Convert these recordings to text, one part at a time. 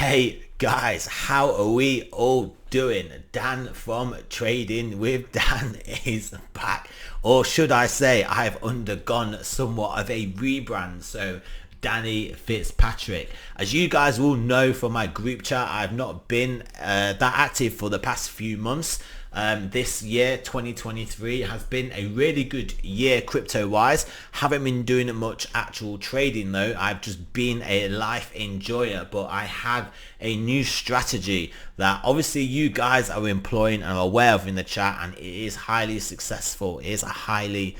Hey guys, how are we all doing? Dan from Trading with Dan is back, or should I say I've undergone somewhat of a rebrand. So Danny Fitzpatrick, as you guys will know from my group chat, I've not been that active for the past few months. This year 2023 has been a really good year crypto wise. Haven't been doing much actual trading though. I've just been a life enjoyer, but I have a new strategy that obviously you guys are employing and are aware of in the chat, and it is highly successful. It is a highly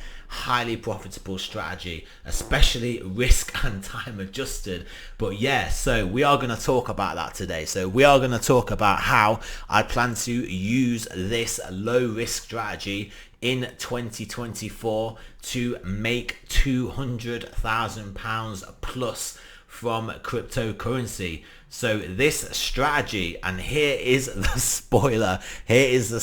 profitable strategy, especially risk and time adjusted. But yeah, so we are going to talk about that today. So we are going to talk about how I plan to use this low risk strategy in 2024 to make £200,000 plus from cryptocurrency. So this strategy, and here is the spoiler, it is the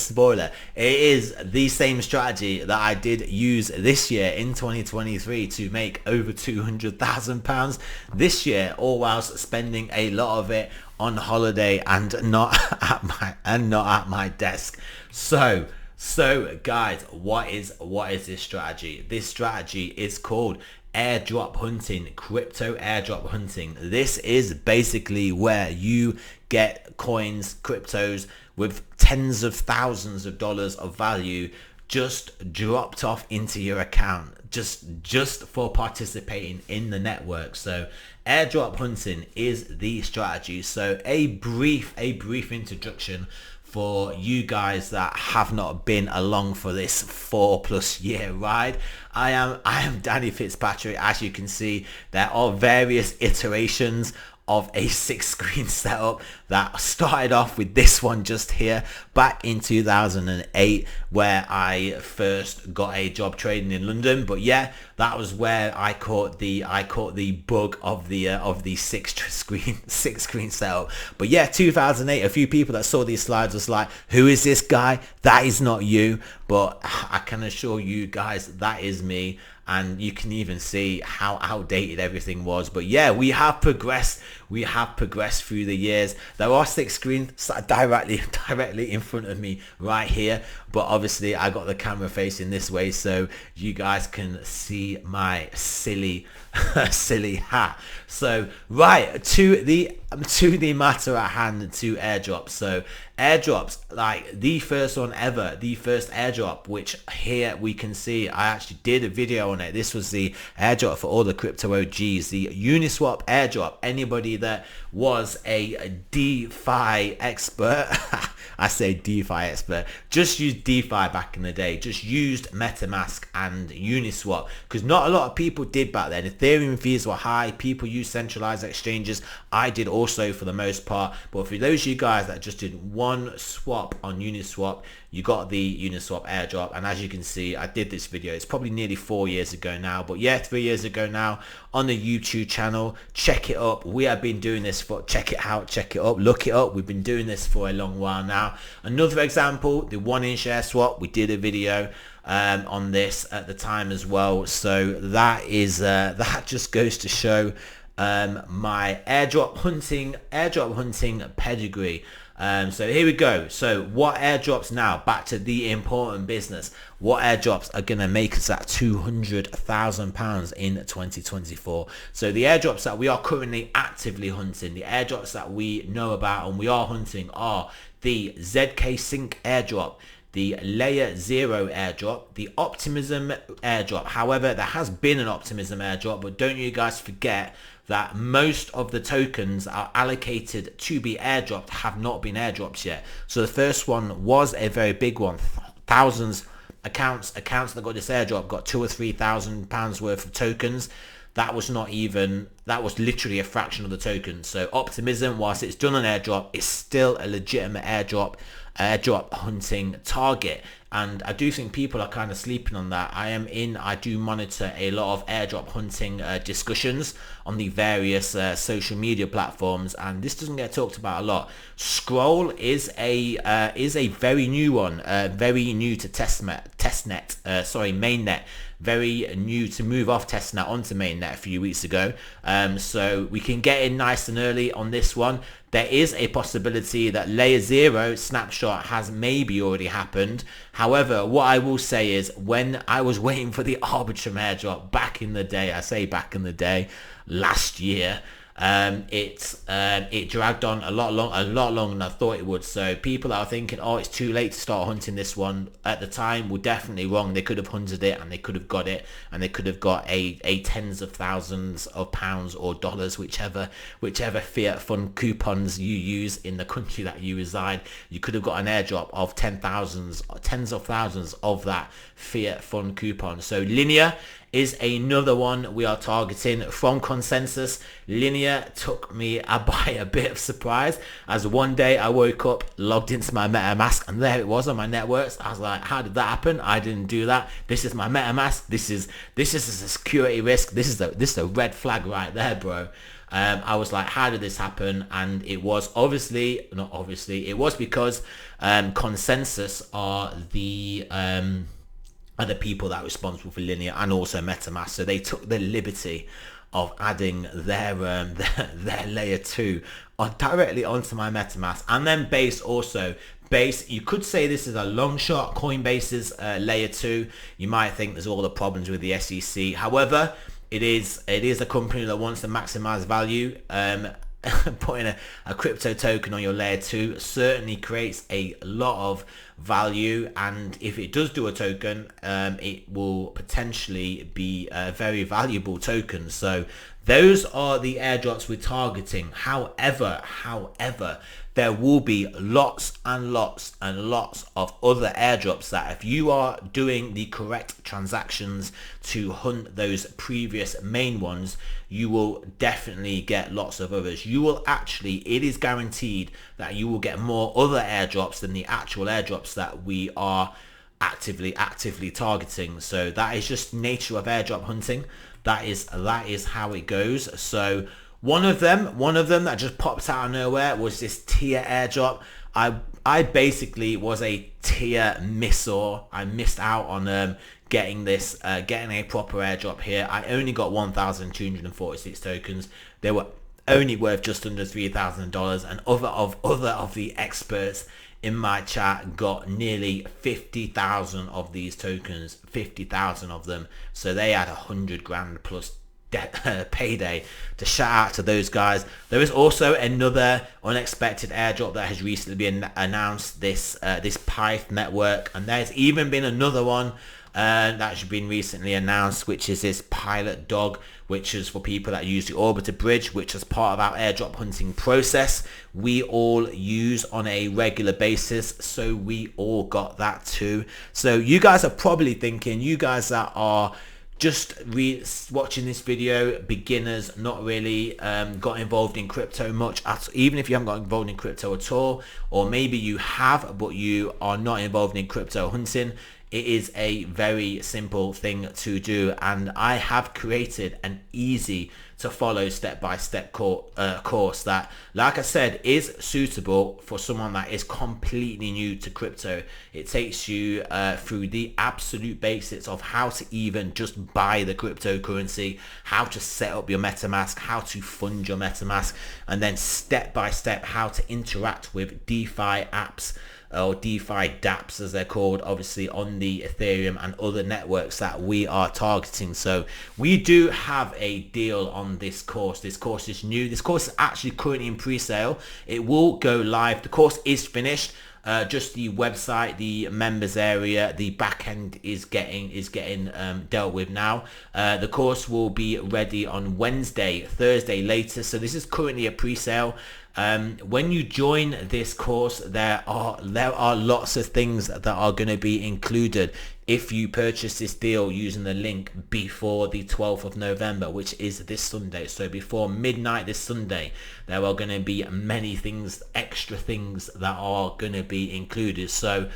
same strategy that I did use this year in 2023 to make over £200,000 this year, all whilst spending a lot of it on holiday and not at my desk. So guys, what is this strategy? This strategy is called airdrop hunting, crypto airdrop hunting. This is basically where you get coins, cryptos with tens of thousands of dollars of value just dropped off into your account just for participating in the network. So airdrop hunting is the strategy. So a brief introduction for you guys that have not been along for this 4+ year ride. I am Danny Fitzpatrick. As you can see, there are various iterations of a 6-screen setup that started off with this one just here back in 2008, where I first got a job trading in London. But yeah, that was where I caught the bug of the six screen setup. But yeah, 2008, a few people that saw these slides was like, who is this guy? That is not you. But I can assure you guys, that is me. And you can even see how outdated everything was. But yeah, we have progressed through the years. There are 6 screens directly in front of me right here, but obviously I got the camera facing this way so you guys can see my silly hat. So right to the matter at hand, to airdrops. So airdrops, like the first one ever, the first airdrop, which here we can see, I actually did a video on it. This was the airdrop for all the crypto OGs, the Uniswap airdrop. Anybody that was a DeFi expert, I say DeFi expert, just used DeFi back in the day, just used MetaMask and Uniswap, because not a lot of people did back then. Ethereum fees were high, people used centralized exchanges. I did also for the most part, but for those of you guys that just did one swap on Uniswap, you got the Uniswap airdrop. And as you can see, I did this video, it's probably nearly 4 years ago now, but yeah, 3 years ago now, on the YouTube channel. Check it up. We have been doing this for, check it out, check it up, look it up. We've been doing this for a long while now. Another example, the 1-inch air swap, we did a video on this at the time as well. So that is that just goes to show my airdrop hunting pedigree. So here we go. So what airdrops now? Back to the important business. What airdrops are going to make us at £200,000 in 2024? So the airdrops that we are currently actively hunting, the airdrops that we know about and we are hunting, are the ZK Sync airdrop, the Layer 0 airdrop, the Optimism airdrop. However, there has been an Optimism airdrop, but don't you guys forget that most of the tokens are allocated to be airdropped have not been airdropped yet. So the first one was a very big one. Thousands accounts that got this airdrop got £2,000 or £3,000 worth of tokens. That was literally a fraction of the tokens. So Optimism, whilst it's done an airdrop, it's still a legitimate airdrop hunting target. And I do think people are kind of sleeping on that. I do monitor a lot of airdrop hunting discussions on the various social media platforms, and this doesn't get talked about a lot. Scroll is a very new one, very new to mainnet. very new to move off testnet onto mainnet a few weeks ago. So we can get in nice and early on this one. There is a possibility that layer 0 snapshot has maybe already happened. However, what I will say is, when I was waiting for the Arbitrum airdrop back in the day, I say back in the day, last year, it dragged on a lot longer than I thought it would. So people that are thinking, oh, it's too late to start hunting this one, at the time were definitely wrong. They could have hunted it, and they could have got it, and they could have got a tens of thousands of pounds or dollars, whichever fiat fund coupons you use in the country that you reside. You could have got an airdrop of tens of thousands of that fiat fund coupon. So Linea is another one we are targeting from consensus. Linea took me by a bit of surprise, as one day I woke up, logged into my MetaMask, and there it was on my networks. I was like, how did that happen? I didn't do that. This is my MetaMask. This is a security risk. This is a red flag right there, bro. I was like, how did this happen? And it was it was because consensus are the people that are responsible for Linea and also MetaMask. So they took the liberty of adding their layer 2 directly onto my MetaMask. And then Base, you could say this is a long shot. Coinbase's layer 2. You might think there's all the problems with the SEC. However, it is a company that wants to maximize value. Putting a crypto token on your layer 2 certainly creates a lot of value, and if it does do a token, it will potentially be a very valuable token. So those are the airdrops we're targeting. However, there will be lots and lots and lots of other airdrops that, if you are doing the correct transactions to hunt those previous main ones, you will definitely get lots of others. It is guaranteed that you will get more other airdrops than the actual airdrops that we are actively targeting. So that is just nature of airdrop hunting. That is how it goes. So one of them that just popped out of nowhere was this tier airdrop. I basically was a tier misser. I missed out on getting a proper airdrop here. I only got 1,246 tokens. They were only worth just under $3,000, and other of the experts in my chat got nearly 50,000 of these tokens, 50,000 of them. So they had 100 grand plus payday. To shout out to those guys. There is also another unexpected airdrop that has recently been announced, this Pyth network, and there's even been another one that's been recently announced, which is this Pilot Dog, which is for people that use the Orbiter bridge, which is part of our airdrop hunting process we all use on a regular basis. So we all got that too. So you guys are probably thinking, you guys that are just watching this video, beginners, not really got involved in crypto much even if you haven't got involved in crypto at all, or maybe you have but you are not involved in crypto hunting, it is a very simple thing to do, and I have created an easy to follow step-by-step course that, like I said, is suitable for someone that is completely new to crypto. It takes you through the absolute basics of how to even just buy the cryptocurrency, how to set up your MetaMask, how to fund your MetaMask, and then step-by-step how to interact with DeFi apps, or DeFi dApps as they're called, obviously on the Ethereum and other networks that we are targeting. So we do have a deal on this course. This course is new. This course is actually currently in pre-sale. It will go live. The course is finished. Just the website, the members area, the back end is getting dealt with now. The course will be ready on Thursday later. So this is currently a pre-sale. When you join this course, there are lots of things that are going to be included if you purchase this deal using the link before the 12th of November, which is this Sunday. So before midnight this Sunday, there are going to be many things, extra things that are going to be included. So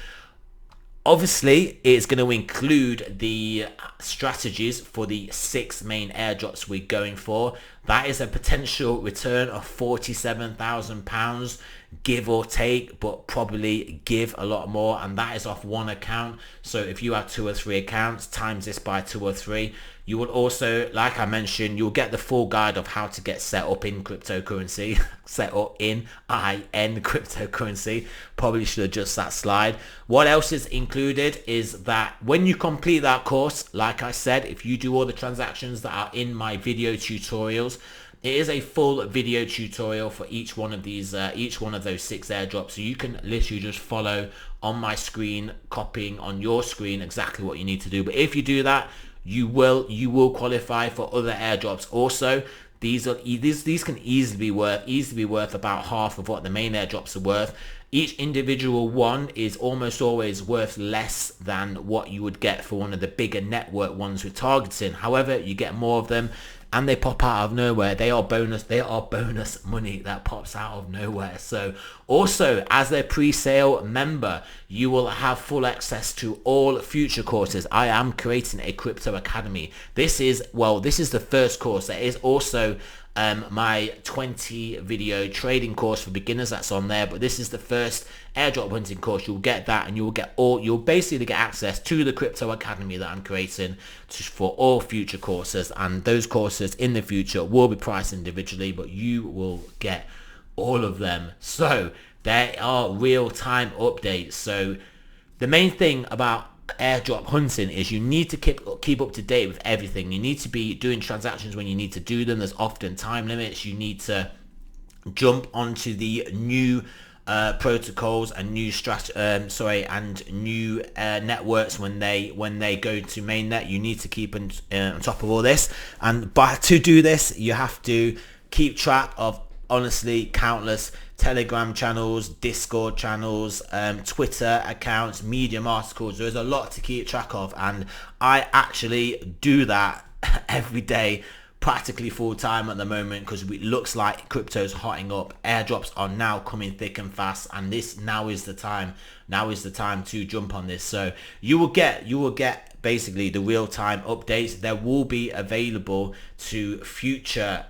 obviously, it's going to include the strategies for the 6 main airdrops we're going for. That is a potential return of £47,000, give or take, but probably give a lot more, and that is off one account. So if you have 2 or 3 accounts, times this by 2 or 3. You will also, like I mentioned, you'll get the full guide of how to get set up in cryptocurrency, set up in cryptocurrency. Probably should adjust that slide. What else is included is that when you complete that course, like I said, if you do all the transactions that are in my video tutorials, it is a full video tutorial for each one of these, each one of those 6 airdrops. So you can literally just follow on my screen, copying on your screen exactly what you need to do. But if you do that, you will qualify for other airdrops. Also, these can easily be worth about half of what the main airdrops are worth. Each individual one is almost always worth less than what you would get for one of the bigger network ones with targeting. However, you get more of them, and they pop out of nowhere. They are bonus money that pops out of nowhere. So also, as a pre-sale member, you will have full access to all future courses. I am creating a crypto academy. This is the first course. There is also my 20 video trading course for beginners that's on there, but this is the first airdrop hunting course. You'll get that, and you'll basically get access to the crypto academy that I'm creating for all future courses, and those courses in the future will be priced individually, but you will get all of them. So there are real-time updates. So the main thing about airdrop hunting is you need to keep up to date with everything. You need to be doing transactions when you need to do them. There's often time limits. You need to jump onto the new protocols and new new networks when they go to mainnet. You need to keep on top of all this, and to do this, you have to keep track of honestly countless Telegram channels, Discord channels, Twitter accounts, Medium articles. There's a lot to keep track of, and I actually do that every day, practically full time at the moment, because it looks like crypto's hotting up. Airdrops are now coming thick and fast, and now is the time to jump on this. So you will get basically the real-time updates. There will be available to future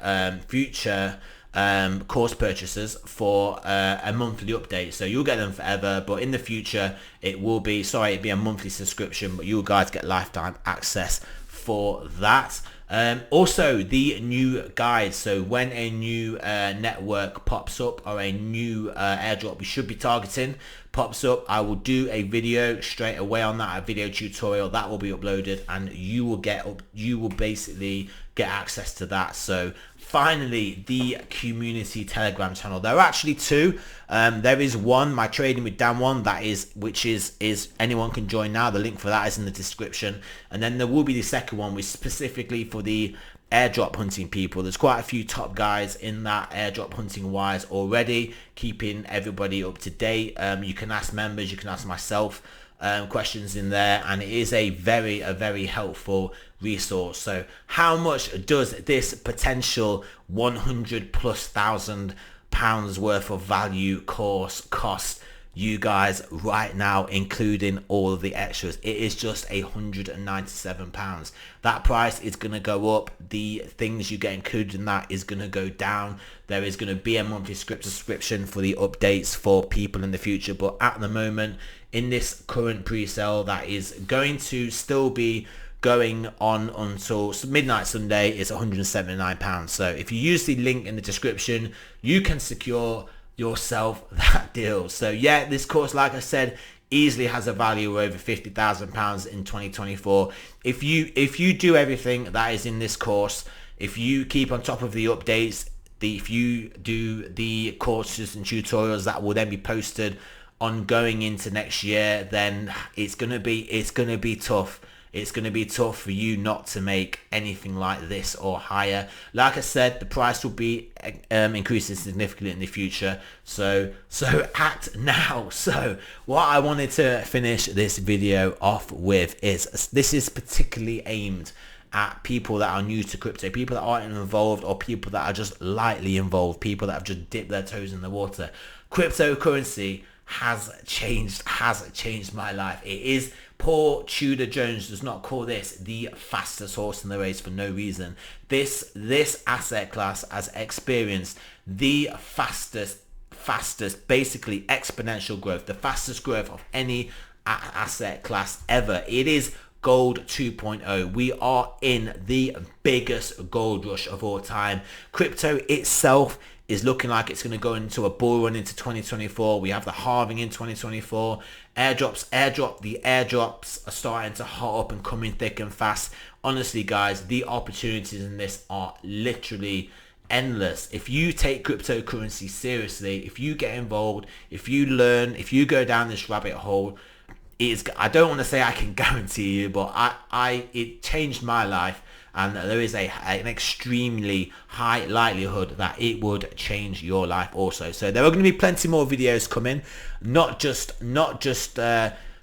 course purchases for a monthly update, so you'll get them forever, but in the future it'd be a monthly subscription, but you guys get lifetime access for that. Also, the new guide. So when a new network pops up, or a new airdrop we should be targeting pops up, I will do a video straight away on that, a video tutorial that will be uploaded, and you will basically get access to that. So finally, the community Telegram channel. There are actually 2. There is one, my Trading with Dan one, which is anyone can join now. The link for that is in the description. And then there will be the second one, which is specifically for the airdrop hunting people. There's quite a few top guys in that airdrop hunting wise already, keeping everybody up to date. You can ask members, you can ask myself questions in there, and it is a very helpful resource. So how much does this potential 100,000+ pounds worth of value course cost you guys right now, including all of the extras? It is just £197. That price is going to go up. The things you get included in that is going to go down. There is going to be a monthly subscription for the updates for people in the future, but at the moment, in this current pre-sale that is going to still be going on until midnight Sunday, is £179. So if you use the link in the description, you can secure yourself that deal. So yeah, this course, like I said, easily has a value of over £50,000 in 2024. If you do everything that is in this course, if you keep on top of the updates, if you do the courses and tutorials that will then be posted on going into next year, then it's gonna be tough. It's going to be tough for you not to make anything like this or higher. Like I said, the price will be increasing significantly in the future. So act now. So what I wanted to finish this video off with is, this is particularly aimed at people that are new to crypto, people that aren't involved, or people that are just lightly involved, people that have just dipped their toes in the water. Cryptocurrency has changed my life. It is Paul Tudor Jones does not call this the fastest horse in the race for no reason. This asset class has experienced the fastest, basically exponential growth, the fastest growth of any asset class ever. It is gold 2.0. We are in the biggest gold rush of all time. Crypto itself is looking like it's going to go into a bull run into 2024. We have the halving in 2024. The airdrops are starting to hot up and come in thick and fast. Honestly, guys, the opportunities in this are literally endless. If you take cryptocurrency seriously, if you get involved, if you learn, if you go down this rabbit hole, I don't want to say I can guarantee you, but it changed my life, and there is an extremely high likelihood that it would change your life also. So there are going to be plenty more videos coming, not just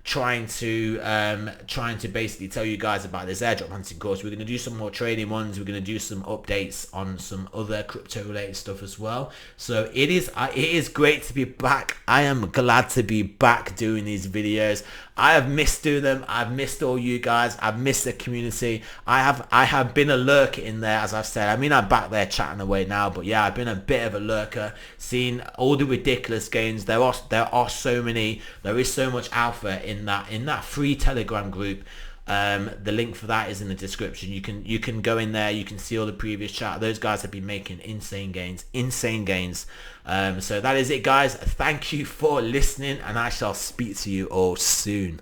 trying to basically tell you guys about this airdrop hunting course. We're going to do some more trading ones. We're going to do some updates on some other crypto related stuff as well. So it is great to be back. I am glad to be back doing these videos. I have missed doing them. I've missed all you guys. I've missed the community. I have been a lurker in there, as I've said. I mean, I'm back there chatting away now, but yeah, I've been a bit of a lurker, seeing all the ridiculous gains. There are so many. There is so much alpha in that free Telegram group. The link for that is in the description. You can go in there. You can see all the previous chat. Those guys have been making insane gains. So that is it, guys. Thank you for listening, and I shall speak to you all soon.